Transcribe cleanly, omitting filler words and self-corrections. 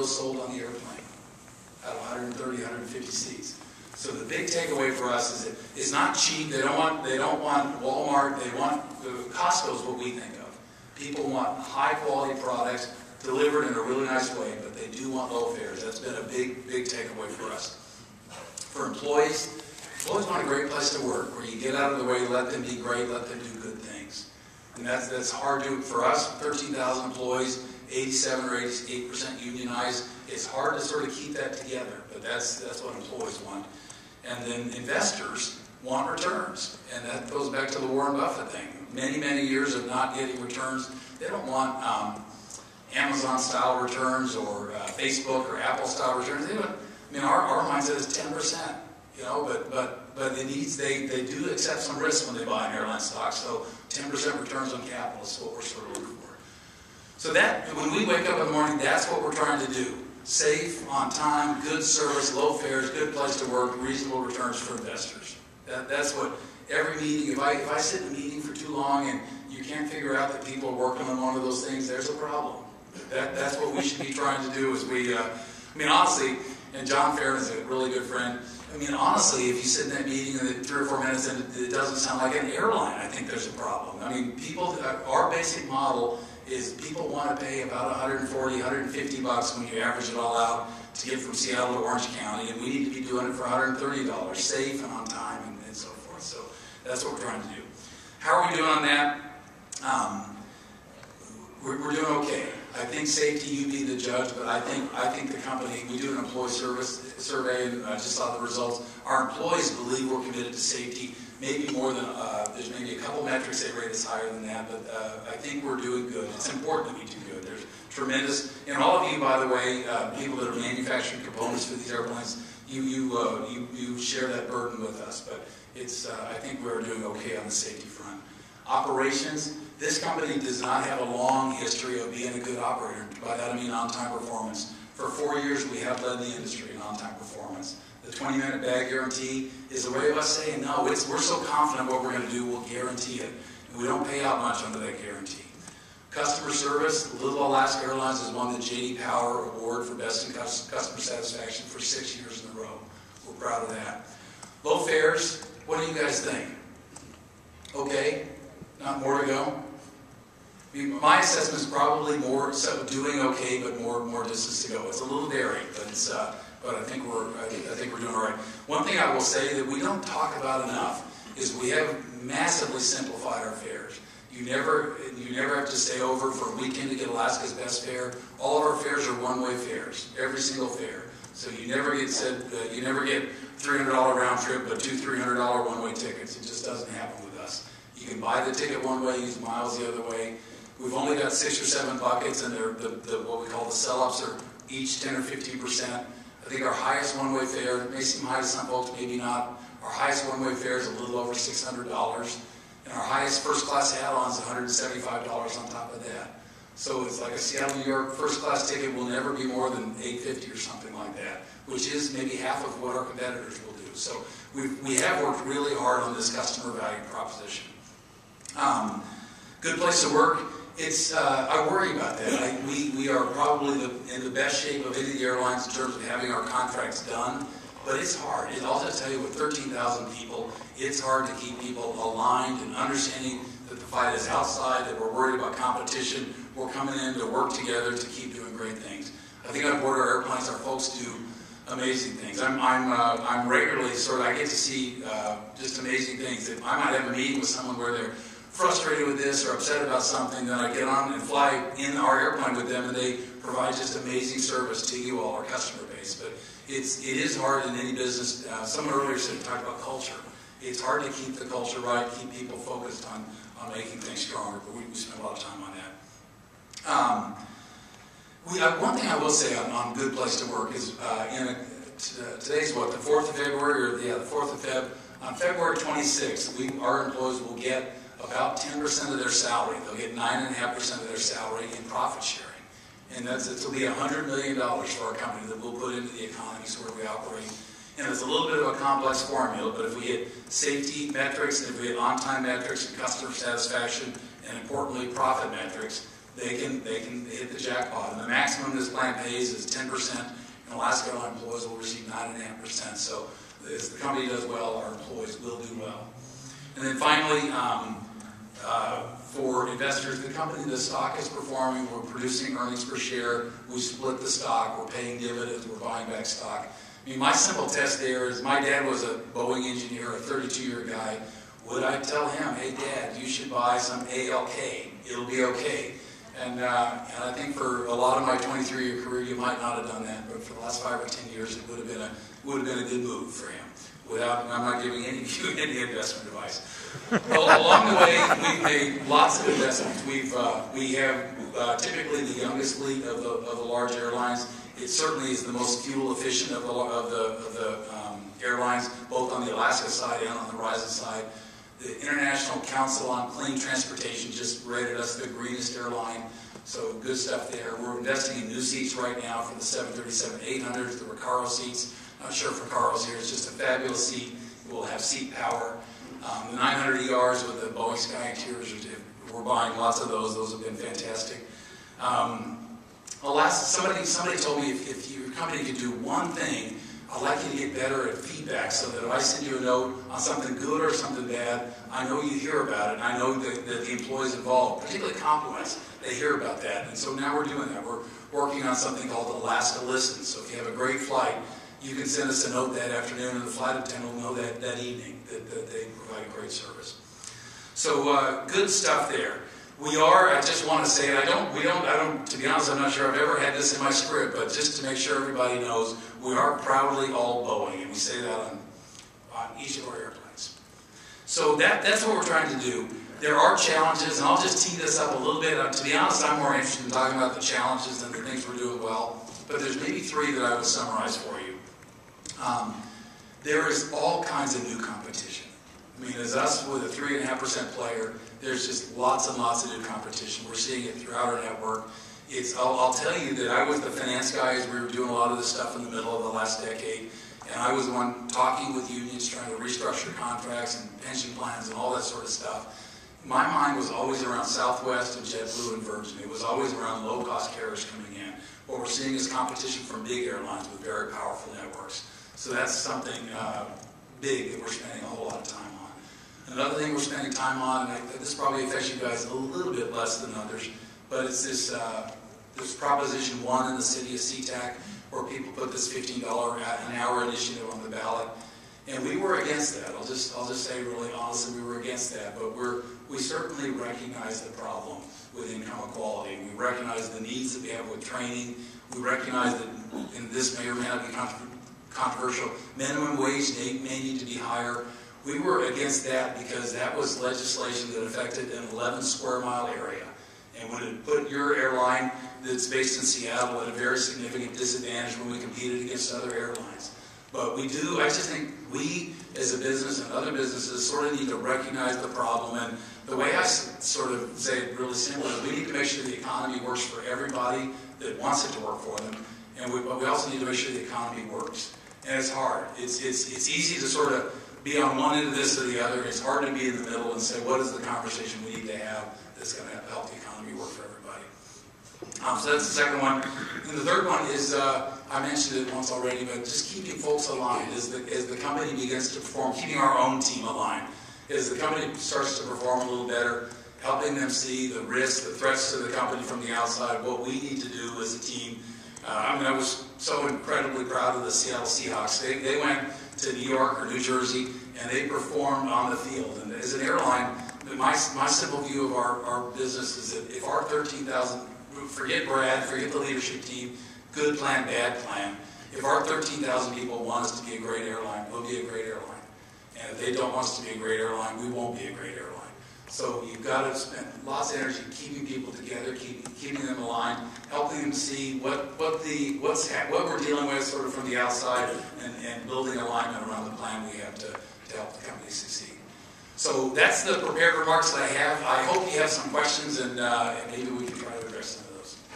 those sold on the airplane out of 130, 150 seats. So the big takeaway for us is that it's not cheap. They don't want Walmart. They want Costco is what we think of. People want high quality products delivered in a really nice way, but they do want low fares. That's been a big takeaway for us. For employees want a great place to work where you get out of the way, let them be great, let them do good things. And that's hard to, for us, 13,000 employees, 87 or 88% unionized. It's hard to sort of keep that together, but that's what employees want. And then investors want returns, and that goes back to the Warren Buffett thing. Many years of not getting returns. They don't want Amazon-style returns or Facebook or Apple-style returns. They don't, I mean, our mindset is 10%, you know, but they do accept some risk when they buy an airline stock. So 10% returns on capital is what we're sort of looking for. So that when we wake up in the morning, that's what we're trying to do. Safe, on time, good service, low fares, good place to work, reasonable returns for investors. That's what every meeting, if I sit in a meeting for too long and you can't figure out that people are working on one of those things, there's a problem. That's what we should be trying to do. Is I mean, honestly, and John Farron is a really good friend. I mean, honestly, if you sit in that meeting and 3 or 4 minutes and it doesn't sound like an airline, I think there's a problem. I mean, our basic model is people want to pay about $140, $150 when you average it all out to get from Seattle to Orange County, and we need to be doing it for $130, safe and on time and so forth. So that's what we're trying to do. How are we doing on that? We're doing okay. I think safety, you be the judge, but I think the company, we do an employee service survey, and I just saw the results. Our employees believe we're committed to safety, maybe more than, there's maybe a couple metrics they rate us higher than that, but I think we're doing good. It's important that we do good. There's tremendous, and all of you, by the way, people that are manufacturing components for these airplanes, you share that burden with us, but it's, I think we're doing okay on the safety front. Operations. This company does not have a long history of being a good operator. By that I mean on-time performance. For 4 years we have led the industry in on-time performance. The 20-minute bag guarantee is a way of us saying, no, we're so confident what we're going to do, we'll guarantee it. And we don't pay out much under that guarantee. Customer service, Little Alaska Airlines has won the J.D. Power Award for Best in Customer Satisfaction for 6 years in a row. We're proud of that. Low fares, what do you guys think? Okay? Not more to go? I mean, my assessment is probably more so doing okay, but more distance to go. It's a little daring, but I think we're doing all right. One thing I will say that we don't talk about enough is we have massively simplified our fares. You never have to stay over for a weekend to get Alaska's best fare. All of our fares are one-way fares, every single fare. So you never get $300 round trip, but $200, $300 one-way tickets. It just doesn't happen with us. You can buy the ticket one way, use miles the other way. We've only got 6 or 7 buckets, and they're what we call the sell-ups are each 10 or 15%. I think our highest one-way fare, it may seem high to some folks, maybe not. Our highest one-way fare is a little over $600, and our highest first-class add-on is $175 on top of that. So it's like a Seattle, New York first-class ticket will never be more than $850 or something like that, which is maybe half of what our competitors will do. So we have worked really hard on this customer value proposition. Good place to work. I worry about that. We are probably in the best shape of any of the airlines in terms of having our contracts done, but it's hard. I'll just tell you, with 13,000 people, it's hard to keep people aligned and understanding that the fight is outside, that we're worried about competition. We're coming in to work together to keep doing great things. I think on board our airplanes, our folks do amazing things. I'm regularly I get to see just amazing things. If I might have a meeting with someone where they're frustrated with this or upset about something, then I get on and fly in our airplane with them, and they provide just amazing service to you all, our customer base. But it is hard in any business. Someone earlier talked about culture. It's hard to keep the culture right, keep people focused on making things stronger, but we spend a lot of time on that. One thing I will say on Good Place to Work is, today's what, the 4th of February, or the 4th of Feb. On February 26th, our employees will get about 10% of their salary. They'll get 9.5% of their salary in profit sharing. And it'll be $100 million for our company that we'll put into the economies where we operate. And it's a little bit of a complex formula, but if we hit safety metrics, and if we hit on-time metrics and customer satisfaction, and importantly, profit metrics, they can hit the jackpot. And the maximum this plan pays is 10%, and Alaska Airlines employees will receive 9.5%. So as the company does well, our employees will do well. And then finally, for investors, the company, the stock is performing. We're producing earnings per share. We split the stock. We're paying dividends. We're buying back stock. I mean, my simple test there is my dad was a Boeing engineer, a 32-year guy. Would I tell him, hey, Dad, you should buy some ALK. It'll be okay. And I think for a lot of my 23-year career, you might not have done that. But for the last 5 or 10 years, it would have been a good move for him. I'm not giving any of you any investment advice. Well, along the way, we've made lots of investments. We have typically the youngest fleet of the large airlines. It certainly is the most fuel efficient of the airlines, both on the Alaska side and on the Horizon side. The International Council on Clean Transportation just rated us the greenest airline, so good stuff there. We're investing in new seats right now for the 737-800s, the Recaro seats. Not sure if Recaro's here. It's just a fabulous seat. It will have seat power. The 900 ERs with the Boeing Sky Interiors, we're buying lots of those. Those have been fantastic. Somebody told me if your company could do one thing, I'd like you to get better at feedback so that if I send you a note on something good or something bad, I know you hear about it, and I know that the employees involved, particularly compliments, they hear about that. And so now we're doing that. We're working on something called Alaska Listen. So if you have a great flight, you can send us a note that afternoon, and the flight attendant will know that evening that they provide great service. So good stuff there. I just want to say, to be honest, I'm not sure I've ever had this in my script, but just to make sure everybody knows, we are proudly all Boeing, and we say that on each of our airplanes. So that's what we're trying to do. There are challenges, and I'll just tee this up a little bit. To be honest, I'm more interested in talking about the challenges than the things we're doing well, but there's maybe 3 that I would summarize for you. There is all kinds of new competition. I mean, as us with a 3.5% player, there's just lots and lots of new competition. We're seeing it throughout our network. I'll tell you that I was the finance guy as we were doing a lot of this stuff in the middle of the last decade, and I was the one talking with unions, trying to restructure contracts and pension plans and all that sort of stuff. My mind was always around Southwest and JetBlue and Virgin. It was always around low-cost carriers coming in. What we're seeing is competition from big airlines with very powerful networks. So that's something big that we're spending a whole lot of time on. Another thing we're spending time on, and this probably affects you guys a little bit less than others, but it's this Proposition 1 in the city of SeaTac, where people put this $15 an hour initiative on the ballot. And we were against that. I'll just say really honestly, we were against that. But we certainly recognize the problem with income equality. We recognize the needs that we have with training. We recognize that, and this may or may not be controversial, minimum wage may need to be higher. We were against that because that was legislation that affected an 11 square mile area and would have put your airline that's based in Seattle at a very significant disadvantage when we competed against other airlines. But I just think we as a business and other businesses sort of need to recognize the problem. And the way I sort of say it really simply is we need to make sure the economy works for everybody that wants it to work for them. But we also need to make sure the economy works. And it's hard. It's easy to sort of be on one end of this or the other. It's hard to be in the middle and say, what is the conversation we need to have that's going to help the economy work for everybody? So that's the second one. And the third one is, I mentioned it once already, but just keeping folks aligned as the company begins to perform, keeping our own team aligned. As the company starts to perform a little better, helping them see the risks, the threats to the company from the outside, what we need to do as a team. I was so incredibly proud of the Seattle Seahawks. They went to New York or New Jersey, and they performed on the field. And as an airline, my simple view of our business is that if our 13,000, forget Brad, forget the leadership team, good plan, bad plan, if our 13,000 people want us to be a great airline, we'll be a great airline. And if they don't want us to be a great airline, we won't be a great airline. So you've got to spend lots of energy keeping people together, keeping them aligned, helping them see what we're dealing with sort of from the outside, and building alignment around the plan we have to help the company succeed. So that's the prepared remarks that I have. I hope you have some questions, and maybe we can try to address them.